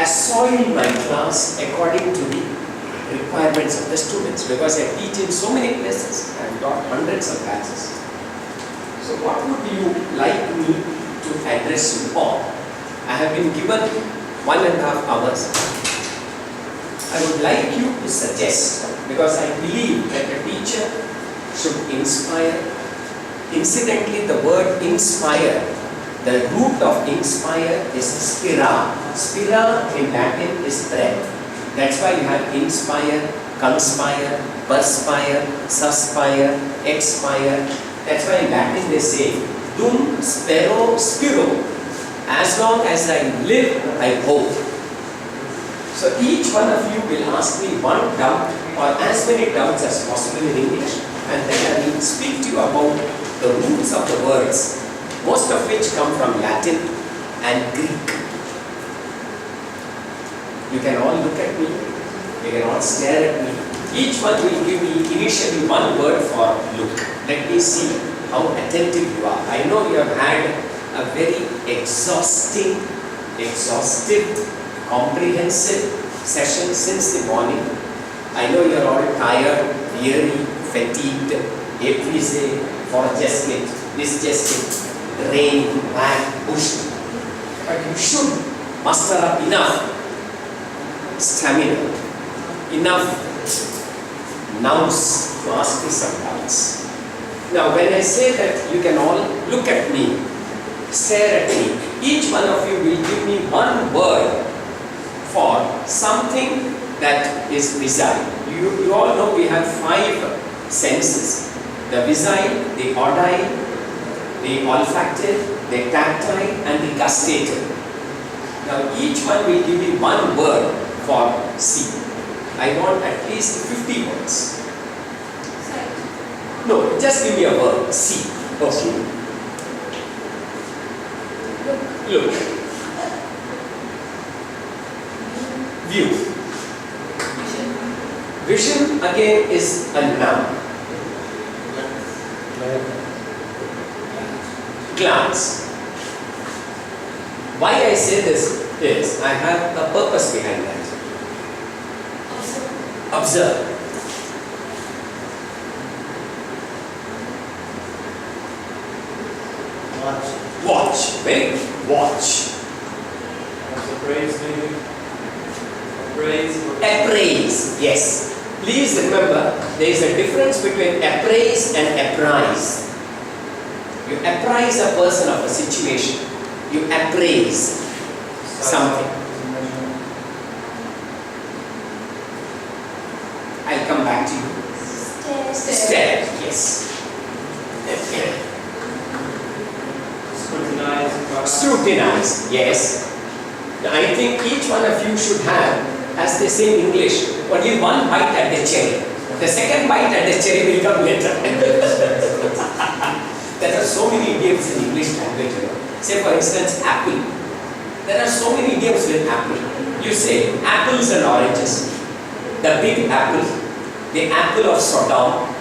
assoil my class according to the requirements of the students, because I teach in so many places. I have taught hundreds of classes. So what would you like me to address you on? I have been given 1.5 hours. I would like you to suggest, because I believe that a teacher should inspire. Incidentally, the word inspire, the root of inspire is spira. Spira in Latin is thread. That's why you have inspire, conspire, perspire, suspire, expire. That's why in Latin they say, dum spero spiro. As long as I live, I hope. So each one of you will ask me one doubt or as many doubts as possible in English, and then I will speak to you about the roots of the words, most of which come from Latin and Greek. You can all look at me, you can all stare at me. Each one will give me initially one word for look. Let me see how attentive you are. I know you have had a very exhaustive, comprehensive session since the morning. I know you are all tired, weary, fatigued, épuisé, forgested, disgested, drained, mad, pushed. But you should muster up enough stamina, enough nous to ask me some doubts. Now when I say that you can all look at me, stare at me, each one of you will give me one word for something that is visile. You all know we have 5 senses. The visile, the audile, the olfactive, the tactile and the gustative. Now each one will give me one word for see. I want at least 50 words. No, just give me a word, see. Okay. Look. View. Vision again is a noun. Glance. Why I say this is I have a purpose behind that. Observe. Watch. Very good. Watch. Appraise. Yes. Please remember, there is a difference between appraise and apprise. You apprise a person of a situation. You appraise something. I'll come back to you. Stare. Yes. Scrutinize. Yes. I think each one of you should have, as they say in English, only one bite at the cherry. The second bite at the cherry will come later. There are so many idioms in English language. Say for instance, apple. There are so many idioms with apple. You say apples and oranges. The big apple, the apple of Sodom,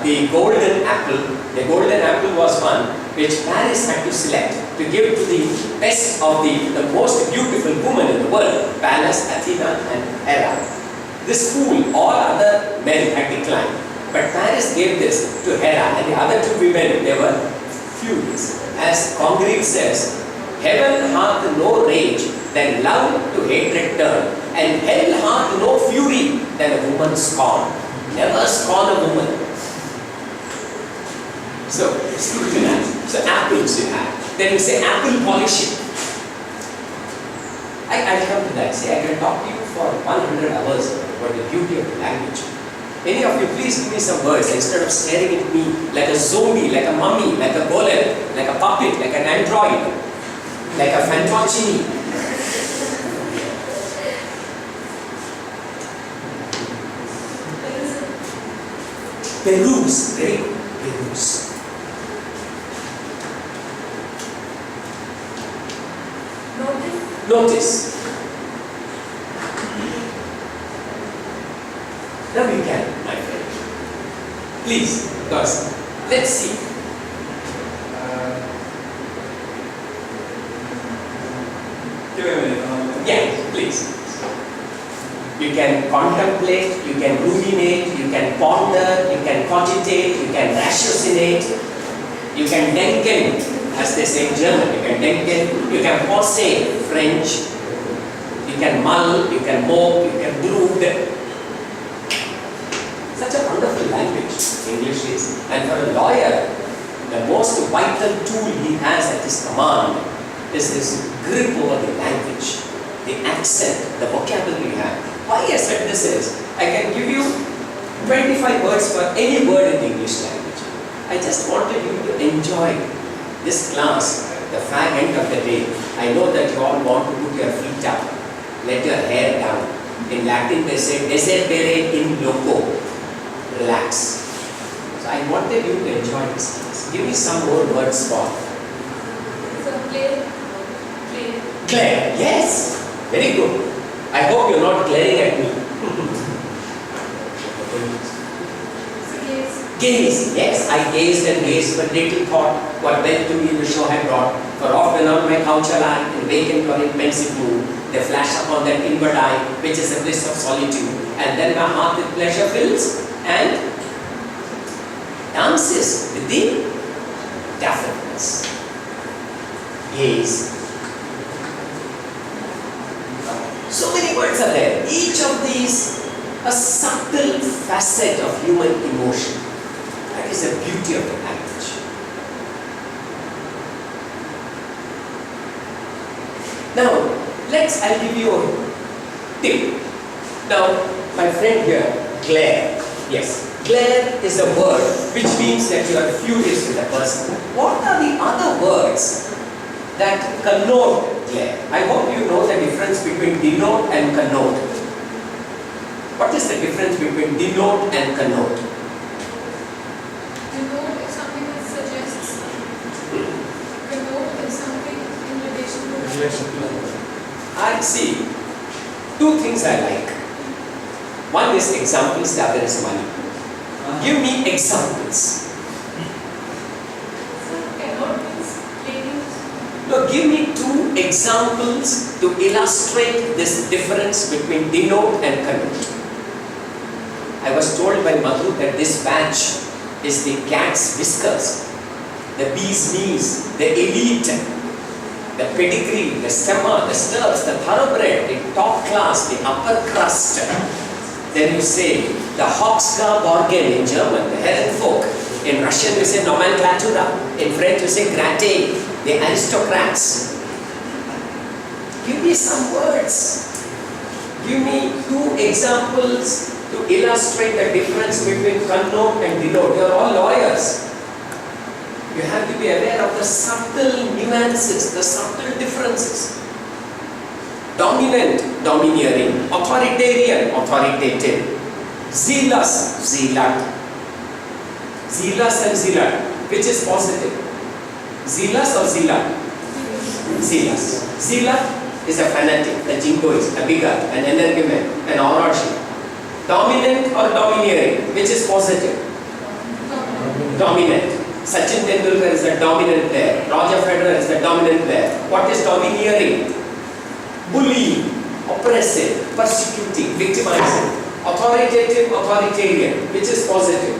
the golden apple. The golden apple was one which Paris had to select to give to the best of the most beautiful woman in the world, Pallas, Athena and Hera. This fool, all other men had declined, but Paris gave this to Hera, and the other 2 women, they were furious. As Congreve says, heaven hath no rage, than love to hatred turn, and hell hath no fury, than a woman scorn. Never scorn a woman. So, scrutinize. So, apples you have. Then you say apple polishing. I'll come to that. See, I can talk to you for 100 hours about the beauty of the language. Any of you, please give me some words instead of staring at me like a zombie, like a mummy, like a golem, like a puppet, like an android, like a fantoccini. Peruse, very good. Peruse. Notice. Now you can, my friend. Please, because let's see. Give me a minute. Yeah, please. You can contemplate, you can ruminate, you can ponder, you can cogitate, you can ratiocinate, you can denken, as they say in German, you can denken, you can posse, French, you can mull, you can mope, you can brood. Such a wonderful language, English is. And for a lawyer, the most vital tool he has at his command is his grip over the language, the accent, the vocabulary he has. Why I said this is, I can give you 25 words for any word in the English language. I just wanted you to enjoy this class, the fag end of the day. I know that you all want to put your feet up, let your hair down. In Latin they say, desipere in loco, relax. So I wanted you to enjoy this class. Give me some more words for. So play. Glare, yes, very good. I hope you're not glaring at me. Gaze, yes, I gazed and gazed, but little thought what wealth to me the show had brought. For often on my couch I lie, in vacant or in pensive mood, they flash upon that inward eye, which is the bliss of solitude, and then my heart with pleasure fills and dances with the daffodils. Gaze. So many words are there. Each of these a subtle facet of human emotion. That is the beauty of the language. Now, I'll give you a tip. Now, my friend here, glare. Yes, glare is a word which means that you are furious with a person. What are the other words that connote glare? I hope you know the difference between denote and connote. What is the difference between denote and connote? Denote is something that suggests. Connote is something in relation to. I see. Two things I like. One is examples, the other is money. Give me examples. So cannot means plain. No, give me two examples to illustrate this difference between denote and connote. I was told by Madhu that this badge is the cat's whiskers, the bee's knees, the elite, the pedigree, the stemma, the stirps, the thoroughbred, the top class, the upper crust. Then you say the Hochsgar-Borgen in German, the Herrenfolk. In Russian you say nomenclatura. In French you say gratte, the aristocrats. Give me some words. Give me two examples to illustrate the difference between connote and denote. You are all lawyers. You have to be aware of the subtle nuances, the subtle differences. Dominant, domineering. Authoritarian, authoritative. Zealous, zealot. Zealous and zealot. Which is positive? Zealous or zealot? Zealous. Zealot is a fanatic, a jingoist, a bigot, an energumen, an orashi. Dominant or domineering, which is positive? Dominant. Sachin Tendulkar is the dominant player. Roger Federer is the dominant player. What is domineering? Bullying, oppressive, persecuting, victimizing. Authoritative, authoritarian, which is positive?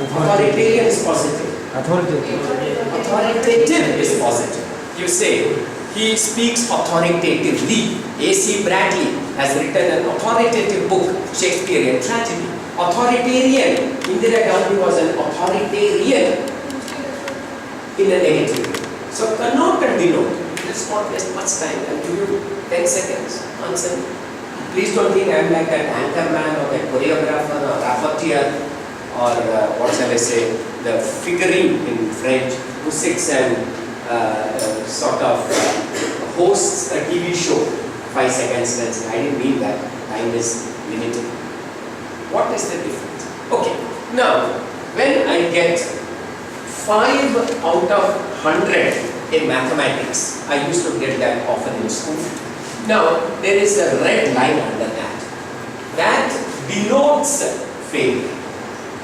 Authoritarian is positive. Authoritative is positive. You say, he speaks authoritatively. A.C. Bradley has written an authoritative book, Shakespearean tragedy. Authoritarian. Indira Gandhi was an authoritarian in a negative way. So connote and denote. Let's not waste much time. I'll give you 10 seconds. Answer. Please don't think I'm like an anchorman or a choreographer or rapporteur or what shall I say, the figurine in French who sits and sort of hosts a TV show. 5 seconds, that's I didn't mean that. Time is limited. What is the difference? Okay, now when I get 5 out of 100 in mathematics, I used to get that often in school. Now there is a red line under that. That denotes failure.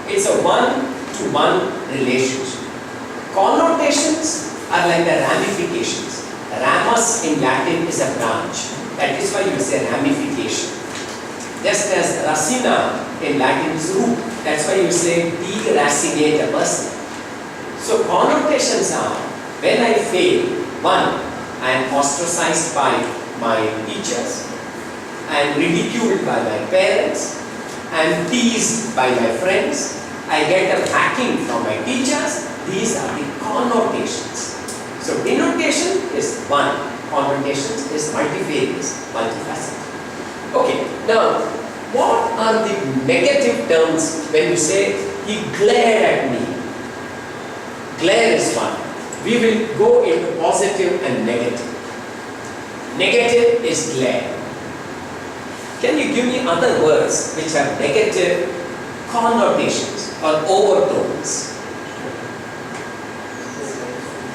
It's a one-to-one relationship. Connotations are like the ramifications. ramus in Latin is a branch. That is why you say ramification. Just as racina in Latin is root. That's why you say deracinate a person. So connotations are, when I fail, one, I am ostracized by my teachers, I am ridiculed by my parents, I am teased by my friends, I get a hacking from my teachers. These are the connotations. So denotation is one, connotations is multifarious, multifaceted. Okay, now what are the negative terms when you say he glared at me? Glare is one. We will go into positive and negative. Negative is glare. Can you give me other words which have negative connotations or overtones?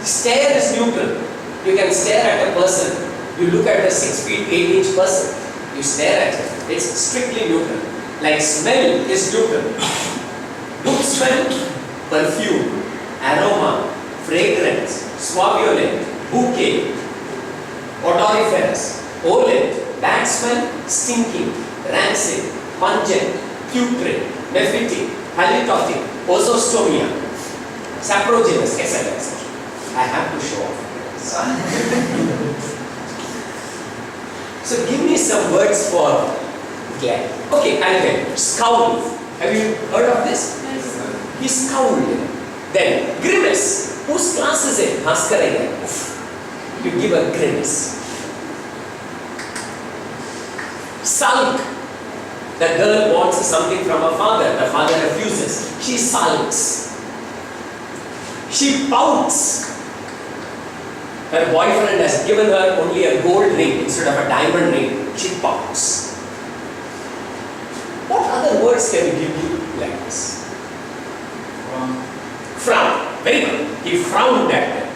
Stare is neutral. You can stare at a person. You look at a 6 feet 8 inch person. You stare at him. It's strictly neutral. Like smell is neutral. Good smell, perfume, aroma, fragrance, suavulent, bouquet, odoriferous, olent, bad smell, stinking, rancid, pungent, putrid, mephitic, halitotic, osostomia, saprogenous, etc. I have to show off. So give me some words for glare. Okay, I'll tell you. Scowl. Have you heard of this? Yes. He scowled. Then grimace. Whose class is it? Bhaskara Iyyer. You give a grimace. Sulk. The girl wants something from her father. The father refuses. She sulks. She pouts. Her boyfriend has given her only a gold ring instead of a diamond ring. She pouts. What other words can you give me like this? Frown. Very good. He frowned at them.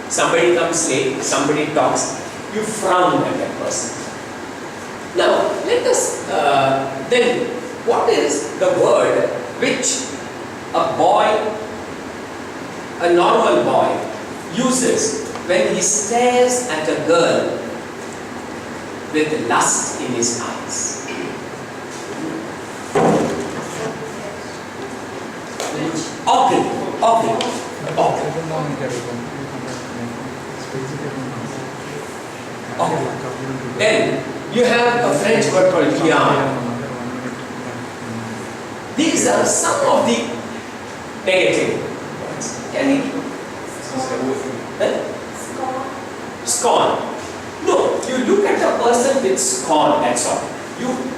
Somebody comes late, somebody talks, you frown at that person. Now, let us, then, what is the word which a boy, a normal boy, uses when he stares at a girl with lust in his eyes? Ogle. Then you have a French word called yarn. These are some of the negative words. Can you? Scorn. No, you look at a person with scorn, that's all.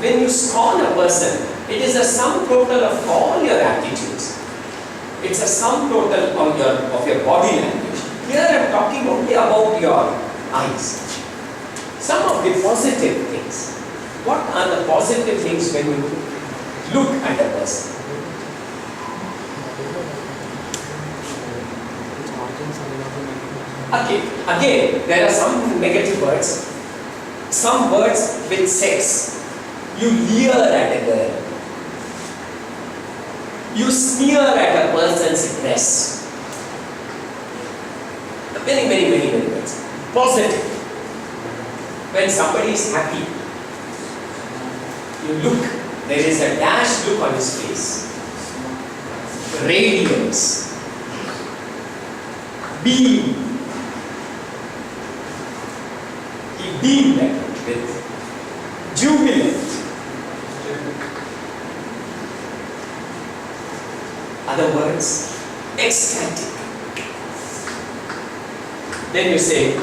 When you scorn a person, it is a sum total of all your attitudes. It's a sum total of your body language. Here I am talking only about your eyes. Some of the positive things. What are the positive things when you look at a person? Okay, again, there are some negative words. Some words with sex. You leer at a girl. You sneer at a person's dress. Many words. Positive. When somebody is happy, you look, there is a dash look on his face. Radiance. Beam. He beamed at him with jubilant. Other words, ecstatic. Then you say,